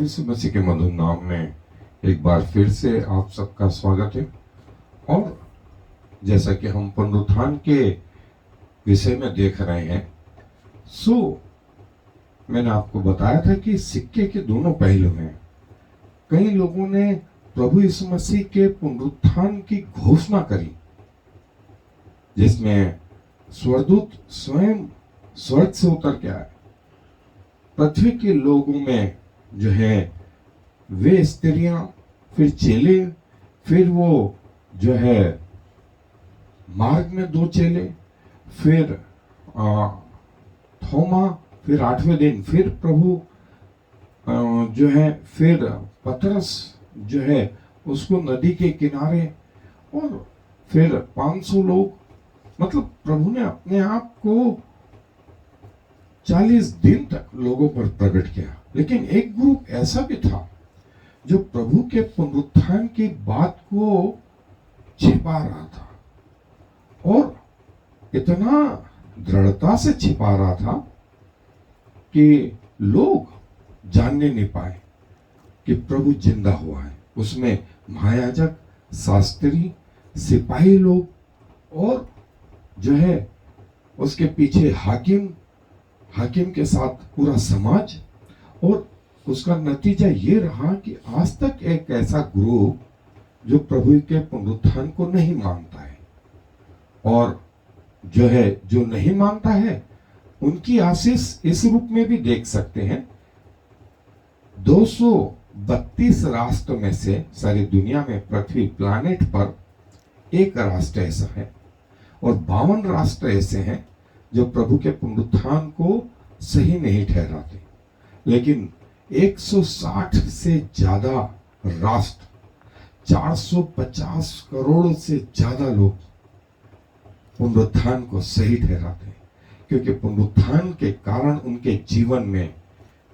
यीशु मसीह के मधुर नाम में एक बार फिर से आप सबका स्वागत है। और जैसा कि हम पुनरुत्थान के विषय में देख रहे हैं, मैंने आपको बताया था कि सिक्के के दोनों पहलू हैं। कई लोगों ने प्रभु यीशु मसीह के पुनरुत्थान की घोषणा करी, जिसमें स्वर्गदूत स्वयं स्वर्ग से उतर के आए। पृथ्वी के लोगों में जो है वे स्त्रियां, फिर चेले, फिर वो जो है मार्ग में 2 चेले, फिर थोमा, फिर 8वें दिन फिर प्रभु जो है, फिर पतरस जो है उसको नदी के किनारे, और फिर 500 लोग। मतलब प्रभु ने अपने आप को 40 दिन तक लोगों पर प्रकट किया। लेकिन एक ग्रुप ऐसा भी था जो प्रभु के पुनरुत्थान की बात को छिपा रहा था, और इतना दृढ़ता से छिपा रहा था कि लोग जानने नहीं पाए कि प्रभु जिंदा हुआ है। उसमें महायाजक, शास्त्री, सिपाही लोग, और जो है उसके पीछे हाकिम के साथ पूरा समाज। और उसका नतीजा ये रहा कि आज तक एक ऐसा ग्रुप जो प्रभु के पुनरुत्थान को नहीं मानता है, और जो नहीं मानता है उनकी आशीष इस रूप में भी देख सकते हैं। 232 राष्ट्र में से सारी दुनिया में, पृथ्वी प्लैनेट पर एक राष्ट्र ऐसा है, और 52 राष्ट्र ऐसे हैं जो प्रभु के पुनरुत्थान को सही नहीं ठहराते। लेकिन 160 से ज्यादा राष्ट्र, 450 करोड़ से ज्यादा लोग पुनरुत्थान को सही ठहराते हैं, क्योंकि पुनरुत्थान के कारण उनके जीवन में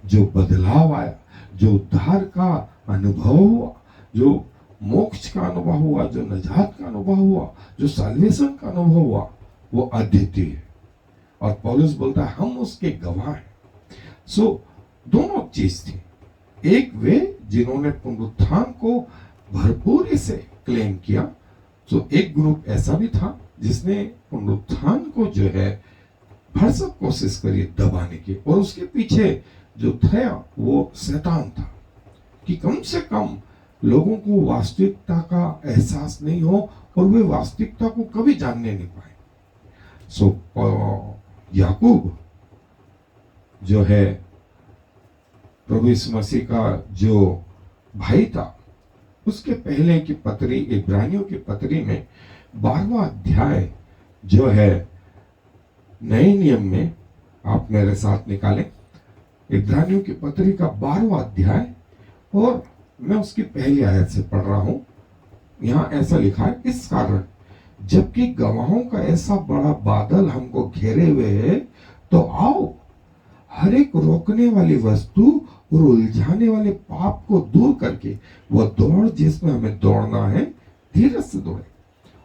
जो बदलाव आया, जो उद्धार का अनुभव हुआ, जो मोक्ष का अनुभव हुआ, जो नजात का अनुभव हुआ, जो साल्वेशन का अनुभव हुआ, वो अद्वितीय है। और पौलुस बोलता है हम उसके गवाह हैं। दोनों चीज थी। एक वे जिन्होंने पुनरुत्थान को भरपूरी से क्लेम किया। एक ग्रुप ऐसा भी था जिसने पुनरुत्थान को जो है भरसक कोशिश करी दबाने की, और उसके पीछे जो था वो शैतान था कि कम से कम लोगों को वास्तविकता का एहसास नहीं हो और वे वास्तविकता को कभी जानने नहीं पाए। याकूब जो है प्रभु यीशु मसीह का जो भाई था, उसके पहले की पत्री, इब्रानियों की पत्री में 12वां अध्याय जो है नए नियम में, आप मेरे साथ निकालें, इब्रानियों की पत्री का 12वां अध्याय, और मैं उसकी पहली आयत से पढ़ रहा हूं। यहां ऐसा लिखा है, इस कारण जबकि गवाहों का ऐसा बड़ा बादल हमको घेरे हुए है, तो आओ हर एक रोकने वाली वस्तु और उलझाने वाले पाप को दूर करके वह दौड़ जिसमें हमें दौड़ना है, धीरज से दौड़े,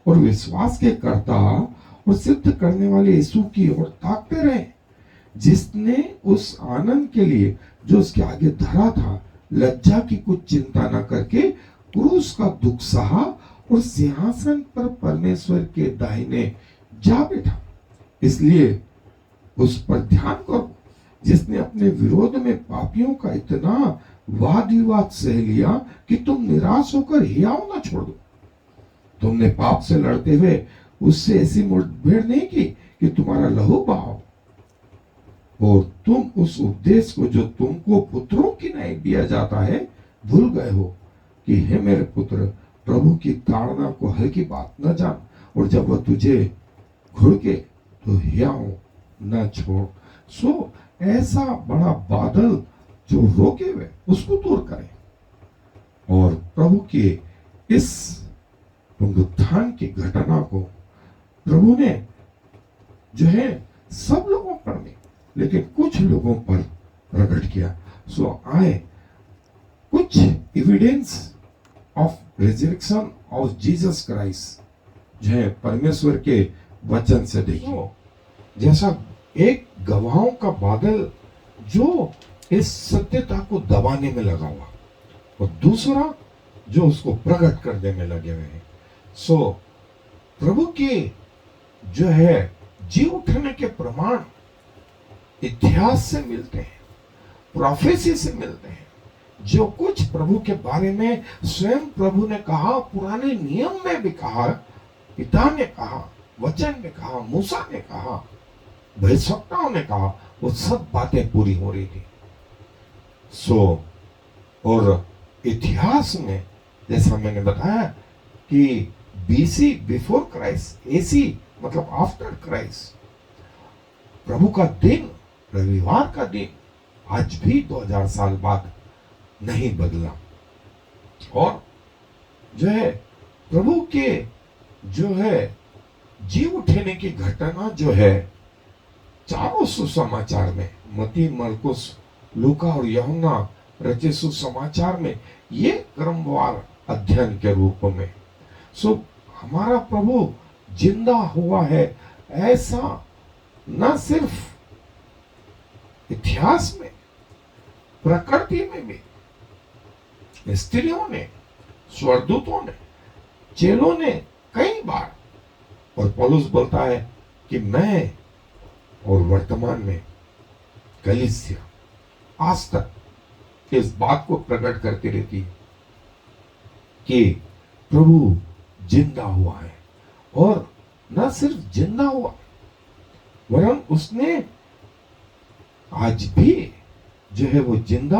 और विश्वास के कर्ता और सिद्ध करने वाले यीशु की ओर ताकते रहे, जिसने उस आनंद के लिए जो उसके आगे धरा था, लज्जा की कुछ चिंता न करके क्रूस का दुख सहा और सिंहासन पर परमेश्वर के दाहिने जा बैठा। इसलिए उस पर ध्यान करो जिसने अपने विरोध में पापियों का इतना वाद विवाद सह लिया कि तुम निराश होकर हियाव न छोड़ दो। तुमने पाप से लड़ते हुए उससे ऐसी मुठभेड़ नहीं की कि तुम्हारा लहू बहाओ, और तुम उस उपदेश को जो तुमको पुत्रों की न्याय दिया जाता है भूल गए हो कि हे मेरे पुत्र, प्रभु की ताड़ना को हल्की बात न जान, और जब वह तुझे घुड़के तो हियाव न छोड़। ऐसा बड़ा बादल जो रोके हुए उसको दूर करें, और प्रभु के इस पुनरुत्थान की घटना को प्रभु ने जो है सब लोगों पर नहीं, लेकिन कुछ लोगों पर प्रकट किया। आए कुछ evidence of resurrection of Jesus Christ जो है परमेश्वर के वचन से देखिए। जैसा एक गवाहों का बादल जो इस सत्यता को दबाने में लगा हुआ, और दूसरा जो उसको प्रकट करने में लगे हुए हैं। सो प्रभु के जो है जी उठने के प्रमाण इतिहास से मिलते हैं, प्रोफेसी से मिलते हैं। जो कुछ प्रभु के बारे में स्वयं प्रभु ने कहा, पुराने नियम में भी कहा, पिता ने कहा, वचन में कहा, मूसा ने कहा, भविष्यवक्ताओं ने कहा, वो सब बातें पूरी हो रही थी। सो और इतिहास में जैसा मैंने बताया कि बीसी बिफोर क्राइस्ट, एसी मतलब आफ्टर क्राइस्ट, प्रभु का दिन, रविवार का दिन आज भी 2000 साल बाद नहीं बदला। और जो है प्रभु के जो है जी उठने की घटना जो है चारों सुसमाचार में, मत्ती, मरकुस, लूका और यूहन्ना रचे सुसमाचार में, ये क्रमवार अध्ययन के रूप में। सो हमारा प्रभु जिंदा हुआ है, ऐसा न सिर्फ इतिहास में, प्रकृति में भी स्त्रियों ने, स्वर्गदूतों ने, चेलों ने कई बार, और पौलुस बोलता है कि मैं और वर्तमान में कलीसिया आज तक इस बात को प्रकट करती रहती है कि प्रभु जिंदा हुआ है। और न सिर्फ जिंदा हुआ, वरन उसने आज भी जो है वो जिंदा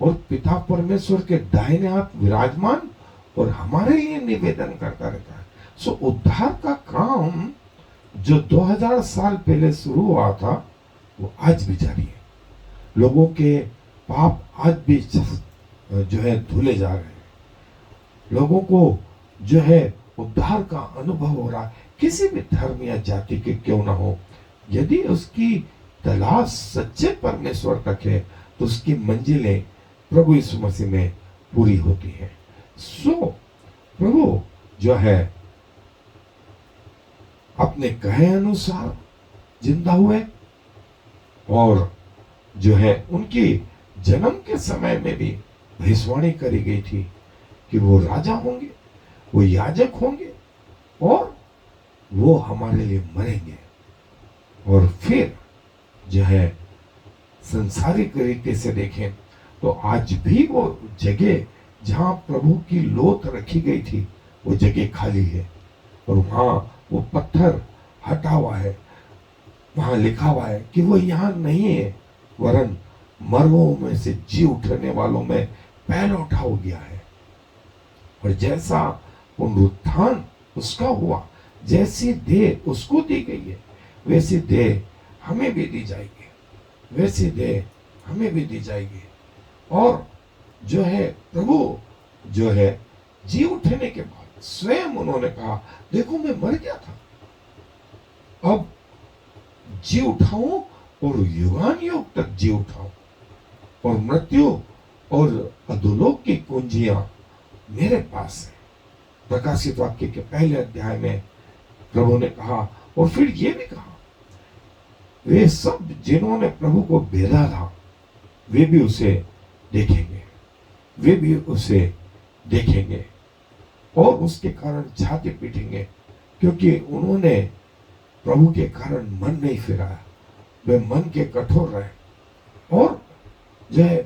और पिता परमेश्वर के दाहिने हाथ विराजमान और हमारे लिए निवेदन करता रहता है। सो उद्धार का काम जो 2000 साल पहले शुरू हुआ था, वो आज भी जारी है। लोगों के पाप आज भी जो है धुले जा रहे हैं। लोगों को जो है उद्धार का अनुभव हो रहा है, किसी भी धर्म या जाति के क्यों ना हो। यदि उसकी तलाश सच्चे परमेश्वर तक है तो उसकी मंजिलें प्रभु यीशु मसीह में पूरी होती है। सो प्रभु जो है अपने कहे अनुसार जिंदा हुए, और जो है उनकी जन्म के समय में भी भविष्यवाणी करी गई थी कि वो राजा होंगे, वो याजक होंगे, और वो हमारे लिए मरेंगे। और फिर जो है संसारिक रीति से देखें तो आज भी वो जगह जहां प्रभु की लोथ रखी गई थी, वो जगह खाली है, और वहां वो पत्थर हटा हुआ है। वहां लिखा हुआ है कि वो यहाँ नहीं है, वरन मरवों में से जी उठने वालों में पहले उठा हो गया है। और जैसा पुनरुत्थान उसका हुआ, जैसी देह उसको दी गई है, वैसी देह हमें भी दी जाएगी, वैसी देह हमें भी दी जाएगी। और जो है प्रभु जो है जी उठने के बाद स्वयं उन्होंने कहा, देखो मैं मर गया था, अब जी उठाऊं और युगान युग तक जी उठाऊं, और मृत्यु और अधोलोक की कुंजियां मेरे पास है। प्रकाशित वाक्य के पहले अध्याय में प्रभु ने कहा, और फिर ये भी कहा, वे सब जिन्होंने प्रभु को भेजा था वे भी उसे देखेंगे, वे भी उसे देखेंगे, और उसके कारण छाती पीटेंगे, क्योंकि उन्होंने प्रभु के कारण मन नहीं फिराया, वे मन के कठोर रहे। और जो है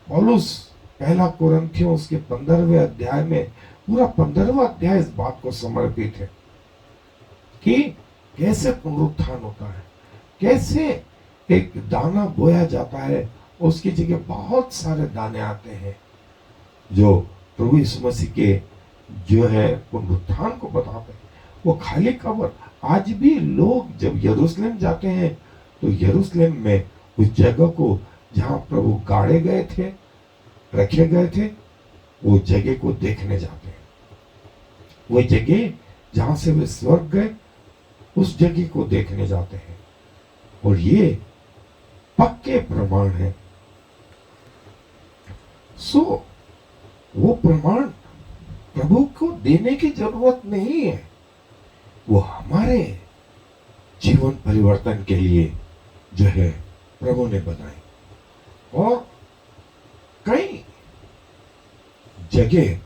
पौलुस पहला कुरिन्थियों उसके 15वें अध्याय में, पूरा 15वां अध्याय इस बात को समर्पित है कि कैसे पुनरुत्थान होता है, कैसे एक दाना बोया जाता है, उसकी जगह बहुत सारे दाने आते हैं जो प्रभु यीशु मसीह के जो है पुनरुत्थान को बताते हैं। वो खाली कब्र, आज भी लोग जब यरूशलेम जाते हैं तो यरूशलेम में उस जगह को जहां प्रभु गाड़े गए थे, रखे गए थे, वो जगह को देखने जाते हैं। वो जगह जहां से वे स्वर्ग गए, उस जगह को देखने जाते हैं। और ये पक्के प्रमाण है। सो वो प्रमाण प्रभु को देने की जरूरत नहीं है, वो हमारे जीवन परिवर्तन के लिए जो है प्रभु ने बनाई। और कई जगह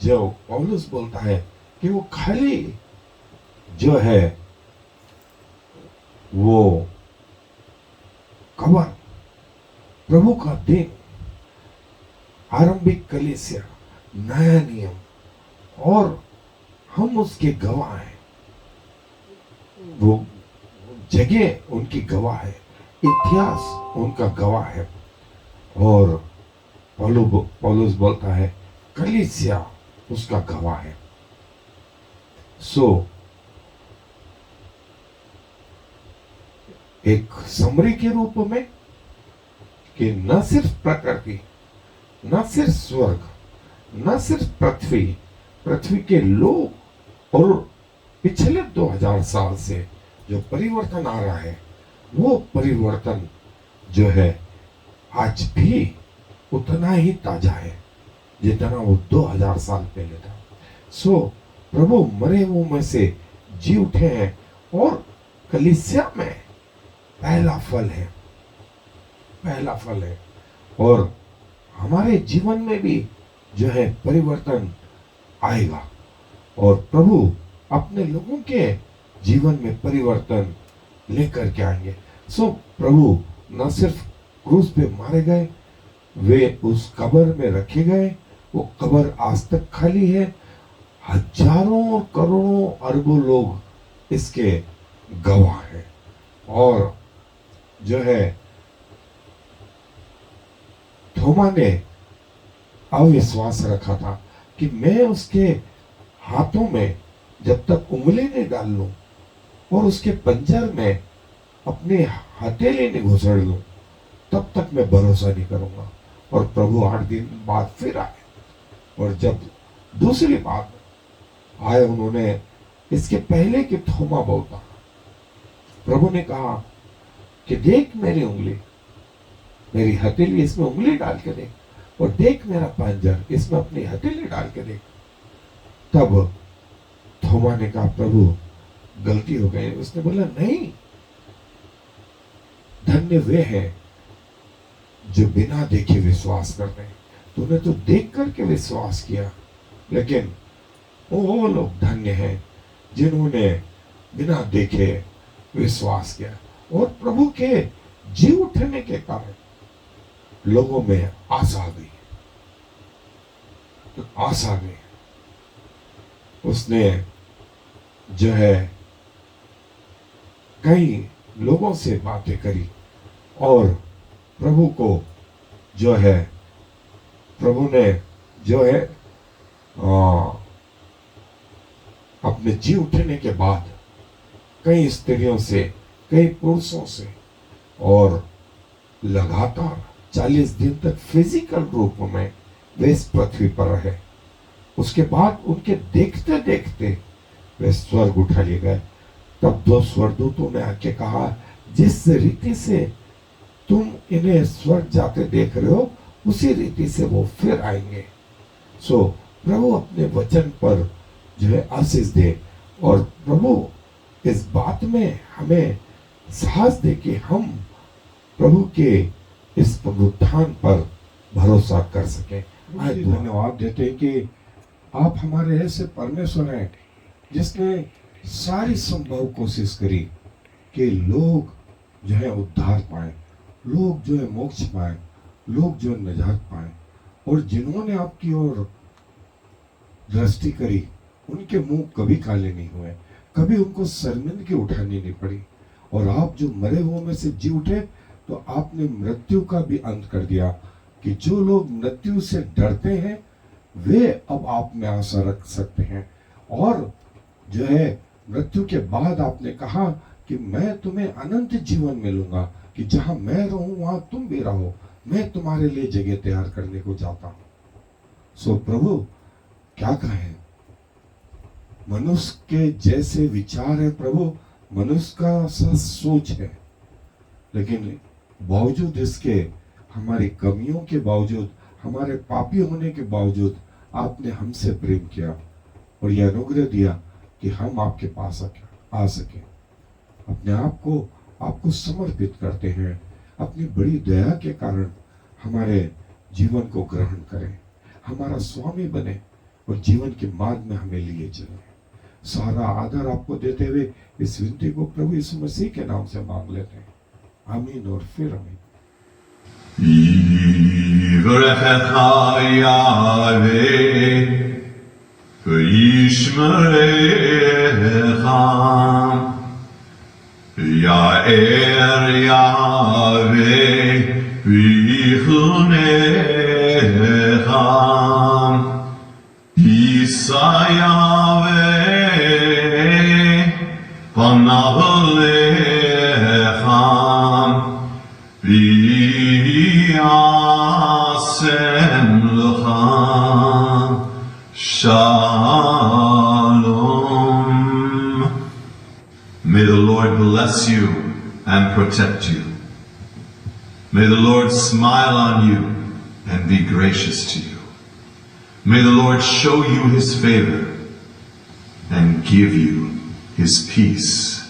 जो पौलुस बोलता है कि वो खाली जो है वो कबर, प्रभु का दिन, आरंभिक कलीसिया, नया नियम और हम उसके गवाह हैं। वो जगह उनकी गवाह है, इतिहास उनका गवाह है। और पौलुस बोलता है कलीसिया उसका गवाह है। सो एक समरी के रूप में कि न सिर्फ प्रकृति, न सिर्फ स्वर्ग, न सिर्फ पृथ्वी के लोग और पिछले 2000 साल से जो परिवर्तन आ रहा है, वो परिवर्तन जो है आज भी उतना ही ताजा है जितना वो 2000 साल पहले था। सो प्रभु मरे हुओं में से जी उठे हैं और कलीसिया में पहला फल है, पहला फल है। और हमारे जीवन में भी जो है परिवर्तन आएगा और प्रभु अपने लोगों के जीवन में परिवर्तन लेकर के आएंगे। सो प्रभु न सिर्फ क्रूस पे मारे गए, वे उस कब्र में रखे गए, वो कब्र आज तक खाली है। हजारों करोड़ों अरबों लोग इसके गवाह हैं। और जो है थोमा ने अविश्वास रखा था कि मैं उसके हाथों में जब तक उंगली नहीं डाल लूं और उसके पंजर में अपने हथेली नहीं घुसड़ लूं तब तक मैं भरोसा नहीं करूंगा। और प्रभु 8 दिन बाद फिर आए और जब दूसरी बार आए, उन्होंने इसके पहले कि थोमा बोलता, प्रभु ने कहा कि देख मेरी उंगली, मेरी हथेली, इसमें उंगली डाल के देख, और देख मेरा पंजर, इसमें अपनी हथेली डाल के देख। तब थोमा ने कहा प्रभु गलती हो गई। उसने बोला नहीं, धन्य वे हैं जो बिना देखे विश्वास करते हैं। तूने तो देख करके विश्वास किया, लेकिन वो लोग धन्य हैं जिन्होंने बिना देखे विश्वास किया। और प्रभु के जी उठने के कारण लोगों में आशा आ गई, तो आशा आ गई। उसने जो है कई लोगों से बातें करी और प्रभु को जो है, प्रभु ने जो है अपने जी उठने के बाद कई स्त्रियों से, कई पुरुषों से, और लगातार 40 दिन तक फिजिकल रूप में वे इस पृथ्वी पर रहे। उसके बाद उनके देखते देखते वे स्वर्ग उठा लिए गए। तब 2 स्वर्गदूतों ने आके कहा, जिस रीति से तुम इन्हें स्वर्ग जाते देख रहे हो, उसी रीति से वो फिर आएंगे। सो प्रभु अपने वचन पर जो है आशीष दे, और प्रभु इस बात में हमें साहस दे कि हम प्रभु के इस पुनरुत्थान पर भरोसा कर सके। आज धन्यवाद देते हैं कि आप हमारे ऐसे परमेश्वर हैं जिसने सारी संभव कोशिश करी कि लोग जो है उद्धार पाए, लोग जो है मोक्ष पाए, लोग जो है निजात पाए। और जिन्होंने आपकी ओर दृष्टि करी उनके मुंह कभी काले नहीं हुए, कभी उनको शर्मिंदगी उठानी नहीं पड़ी। और आप जो मरे हुओं में से जी उठे, तो आपने मृत्यु का भी अंत कर दिया कि जो लोग मृत्यु से डरते हैं वे अब आप में आशा रख सकते हैं। और जो है मृत्यु के बाद आपने कहा कि मैं तुम्हें अनंत जीवन मिलूंगा, कि जहां मैं रहूं वहां तुम भी रहो, मैं तुम्हारे लिए जगह तैयार करने को जाता हूं। सो प्रभु क्या कहें, मनुष्य के जैसे विचार है प्रभु, मनुष्य का सा सोच है, लेकिन बावजूद इसके, हमारी कमियों के बावजूद, हमारे पापी होने के बावजूद आपने हमसे प्रेम किया और यह अनुग्रह दिया कि हम आपके पास आ सके। अपने आप को आपको समर्पित करते हैं। अपनी बड़ी दया के कारण हमारे जीवन को ग्रहण करें, हमारा स्वामी बने और जीवन के मार्ग में हमें लिए चले। सारा आदर आपको देते हुए इस विनती को प्रभु यीशु मसीह के नाम से मांग लेते हैं। आमीन और फिर आमीन। יברכך יהוה וישמרך, יאר יהוה ויחונך, יישא יהוה פניו אליך וישם לך shalom. May the Lord bless you and protect you. May the Lord smile on you and be gracious to you. May the Lord show you his favor and give you his peace.